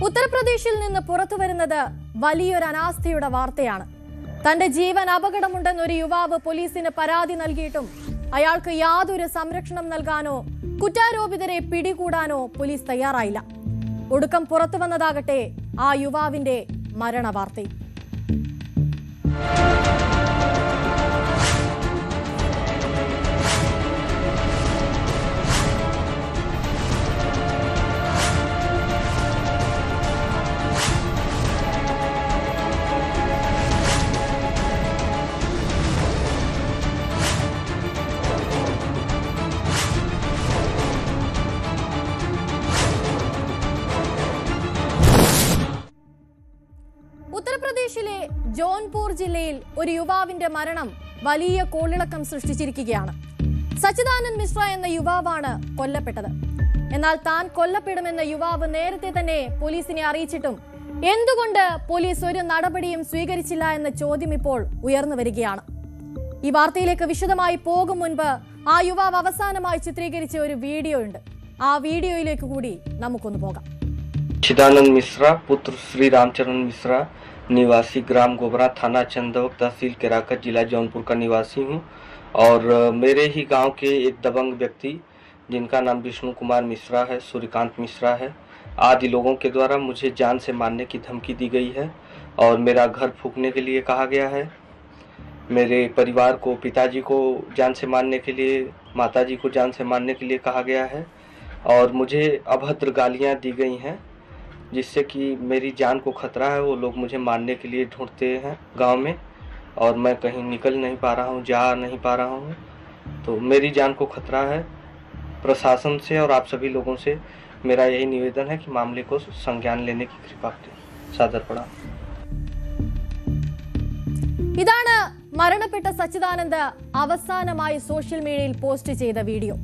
ഉത്തർപ്രദേശിൽ നിന്ന് പുറത്തുവരുന്നത് വലിയൊരു അനാസ്ഥയുടെ വാർത്തയാണ്. തന്റെ ജീവൻ അപകടമുണ്ടെന്നൊരു യുവാവ് പോലീസിന് പരാതി നൽകിയിട്ടും അയാൾക്ക് യാതൊരു സംരക്ഷണം നൽകാനോ കുറ്റാരോപിതരെ പിടികൂടാനോ പോലീസ് തയ്യാറായില്ല. ഒടുക്കം പുറത്തുവന്നതാകട്ടെ ആ യുവാവിന്റെ മരണവാർത്തയും. ഉത്തർപ്രദേശിലെ ജോൺപൂർ ജില്ലയിൽ ഒരു യുവാവിന്റെ മരണം വലിയ കോളിളക്കം സൃഷ്ടിച്ചിരിക്കുകയാണ്. സച്ചിദാനന്ദ് മിശ്ര എന്ന യുവാവാണ് കൊല്ലപ്പെട്ടത്. എന്നാൽ താൻ കൊല്ലപ്പെടുമെന്ന യുവാവ് നേരത്തെ തന്നെ പോലീസിനെ അറിയിച്ചിട്ടും എന്തുകൊണ്ട് പോലീസ് ഒരു നടപടിയും സ്വീകരിച്ചില്ല എന്ന ചോദ്യം ഇപ്പോൾ ഉയർന്നു വരികയാണ്. ഈ വാർത്തയിലേക്ക് വിശദമായി പോകും മുൻപ് ആ യുവാവ് അവസാനമായി ചിത്രീകരിച്ച ഒരു വീഡിയോ ഉണ്ട്. ആ വീഡിയോയിലേക്ക് കൂടി നമുക്കൊന്ന് പോകാം. सच्चिदानंद मिश्रा पुत्र श्री रामचरण मिश्रा, निवासी ग्राम गोबरा, थाना चंदौक, तहसील केराकत, जिला जौनपुर का निवासी हूँ। और मेरे ही गांव के एक दबंग व्यक्ति जिनका नाम विष्णु कुमार मिश्रा है, सूर्यकांत मिश्रा है, आदि लोगों के द्वारा मुझे जान से मारने की धमकी दी गई है और मेरा घर फूंकने के लिए कहा गया है। मेरे परिवार को, पिताजी को जान से मारने के लिए, माताजी को जान से मारने के लिए कहा गया है और मुझे अभद्र गालियाँ दी गई हैं, जिससे कि मेरी जान को खतरा है। वो लोग मुझे मारने के लिए ढूंढते हैं गांव में और मैं कहीं निकल नहीं पा रहा हूँ, जा नहीं पा रहा हूँ। तो मेरी जान को खतरा है। प्रशासन से और आप सभी लोगों से मेरा यही निवेदन है कि मामले को संज्ञान लेने की कृपा करें। सादर प्रणाम. ഇതാണ് മരണപ്പെട്ട സച്ചിദാനന്ദ് അവസാനമായി സോഷ്യൽ മീഡിയയിൽ പോസ്റ്റ് ചെയ്ത വീഡിയോ.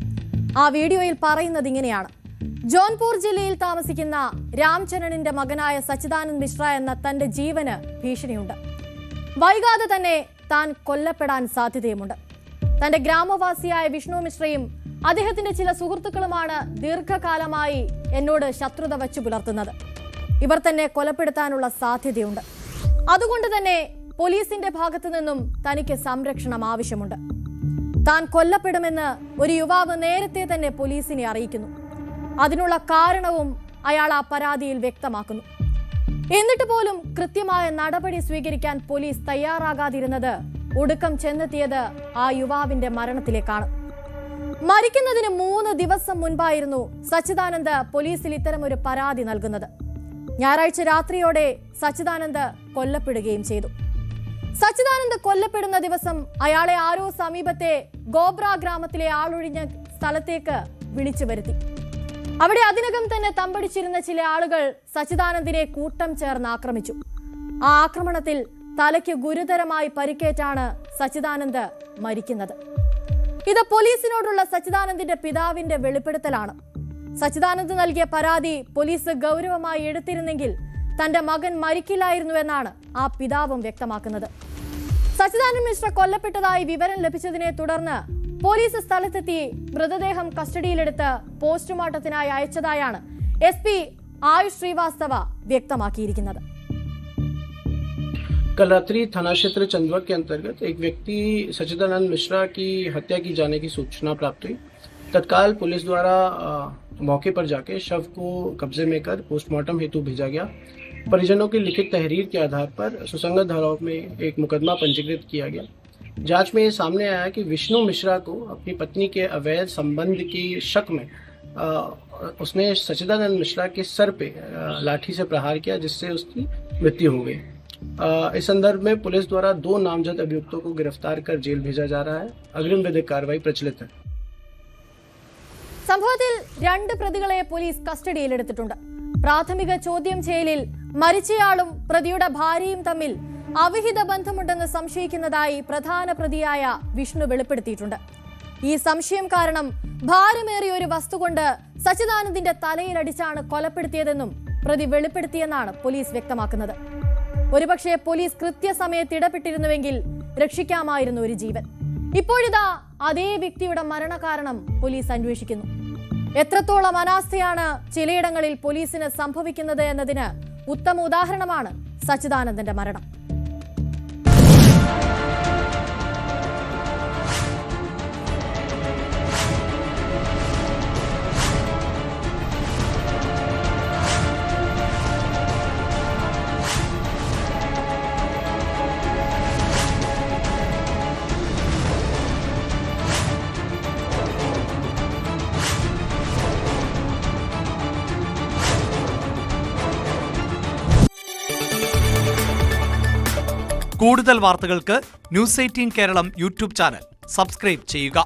ആ വീഡിയോയിൽ പറയുന്നത് ഇങ്ങനെയാണ്: ജോൺപൂർ ജില്ലയിൽ താമസിക്കുന്ന രാംചരണിന്റെ മകനായ സച്ചിദാനന്ദ് മിശ്ര എന്ന തന്റെ ജീവന് ഭീഷണിയുണ്ട്. വൈകാതെ തന്നെ താൻ കൊല്ലപ്പെടാൻ സാധ്യതയുമുണ്ട്. തന്റെ ഗ്രാമവാസിയായ വിഷ്ണു മിശ്രയും അദ്ദേഹത്തിന്റെ ചില സുഹൃത്തുക്കളുമാണ് ദീർഘകാലമായി എന്നോട് ശത്രുത വച്ചു പുലർത്തുന്നത്. ഇവർ തന്നെ കൊലപ്പെടുത്താനുള്ള സാധ്യതയുണ്ട്. അതുകൊണ്ട് തന്നെ പോലീസിന്റെ ഭാഗത്തു നിന്നും തനിക്ക് സംരക്ഷണം ആവശ്യമുണ്ട്. താൻ കൊല്ലപ്പെടുമെന്ന് ഒരു യുവാവ് നേരത്തെ തന്നെ പോലീസിനെ അറിയിക്കുന്നു. അതിനുള്ള കാരണവും അയാൾ ആ പരാതിയിൽ വ്യക്തമാക്കുന്നു. എന്നിട്ട് പോലും കൃത്യമായ നടപടി സ്വീകരിക്കാൻ പോലീസ് തയ്യാറാകാതിരുന്നത് ഒടുക്കം ചെന്നെത്തിയത് ആ യുവാവിന്റെ മരണത്തിലേക്കാണ്. മരിക്കുന്നതിന് 3 ദിവസം മുൻപായിരുന്നു സച്ചിദാനന്ദ് പോലീസിൽ ഇത്തരമൊരു പരാതി നൽകുന്നത്. ഞായറാഴ്ച രാത്രിയോടെ സച്ചിദാനന്ദ് കൊല്ലപ്പെടുകയും ചെയ്തു. സച്ചിദാനന്ദ് കൊല്ലപ്പെടുന്ന ദിവസം അയാളെ ആരോ സമീപത്തെ ഗോബ്ര ഗ്രാമത്തിലെ ആളൊഴിഞ്ഞ സ്ഥലത്തേക്ക് വിളിച്ചു വരുത്തി. അവിടെ അതിനകം തന്നെ തമ്പടിച്ചിരുന്ന ചില ആളുകൾ സച്ചിദാനന്ദിനെ കൂട്ടം ചേർന്ന് ആക്രമിച്ചു. ആ ആക്രമണത്തിൽ തലയ്ക്ക് ഗുരുതരമായി പരിക്കേറ്റാണ് സച്ചിദാനന്ദ് മരിക്കുന്നത്. ഇത് പോലീസിനോടുള്ള സച്ചിദാനന്ദിന്റെ പിതാവിന്റെ വെളിപ്പെടുത്തലാണ്. സച്ചിദാനന്ദ് നൽകിയ പരാതി പോലീസ് ഗൗരവമായി എടുത്തിരുന്നെങ്കിൽ തന്റെ മകൻ മരിക്കില്ലായിരുന്നു എന്നാണ് ആ പിതാവും വ്യക്തമാക്കുന്നത്. സച്ചിദാനന്ദ് മിശ്ര കൊല്ലപ്പെട്ടതായി വിവരം ലഭിച്ചതിനെ തുടർന്ന് പോലീസ് സ്ഥലത്തെത്തി മൃതദേഹം കസ്റ്റഡിയിലെടുത്ത് പോസ്റ്റ്മോർട്ടത്തിനായി അയച്ചതായാണ് SP आयुष श्रीवास्तव व्यक्तमाकिയിരിക്കുന്നത്. कल रात्रि थाना क्षेत्र चंदौक के अंतर्गत एक व्यक्ति सच्चिदानंद मिश्रा की हत्या की जाने की सूचना प्राप्त हुई। तत्काल पुलिस द्वारा मौके पर जाके शव को कब्जे में कर पोस्टमार्टम हेतु भेजा गया। परिजनों की लिखित तहरीर के आधार पर सुसंगत धाराओं में एक मुकदमा पंजीकृत किया गया। जांच में ये सामने आया कि विष्णु मिश्रा को अपनी पत्नी के अवैध संबंध की शक में उसने सच्चिदानंद मिश्रा के सर पे लाठी से प्रहार किया, जिससे उसकी मृत्यु हो गई। इस संदर्भ में पुलिस द्वारा 2 नामजद अभियुक्तों को गिरफ्तार कर जेल भेजा जा रहा है। अग्रिम विधिक कार्रवाई प्रचलित है। സംഭവത്തിൽ 2 പ്രതികളെ പോലീസ് കസ്റ്റഡിയിലെടുത്തിട്ടുണ്ട്. പ്രാഥമിക ചോദ്യം ചെയ്യലിൽ മരിച്ചയാളും പ്രതിയുടെ ഭാര്യയും തമ്മിൽ അവിഹിത ബന്ധമുണ്ടെന്ന് സംശയിക്കുന്നതായി പ്രധാന പ്രതിയായ വിഷ്ണു വെളിപ്പെടുത്തിയിട്ടുണ്ട്. ഈ സംശയം കാരണം ഭാരമേറിയ ഒരു വസ്തു കൊണ്ട് സച്ചിദാനന്ദിന്റെ തലയിലടിച്ചാണ് കൊലപ്പെടുത്തിയതെന്നും പ്രതി വെളിപ്പെടുത്തിയെന്നാണ് പോലീസ് വ്യക്തമാക്കുന്നത്. ഒരുപക്ഷെ പോലീസ് കൃത്യസമയത്ത് ഇടപെട്ടിരുന്നുവെങ്കിൽ രക്ഷിക്കാമായിരുന്നു ഒരു ജീവൻ. ഇപ്പോഴിതാ അതേ വ്യക്തിയുടെ മരണകാരണം പോലീസ് അന്വേഷിക്കുന്നു. എത്രത്തോളം അനാസ്ഥയാണ് ചിലയിടങ്ങളിൽ പോലീസിന് സംഭവിക്കുന്നത് എന്നതിന് ഉത്തമ ഉദാഹരണമാണ് സച്ചിദാനന്ദന്റെ മരണം. കൂടുതൽ വാർത്തകൾക്ക് news 18 Keralam YouTube channel subscribe ചെയ്യുക.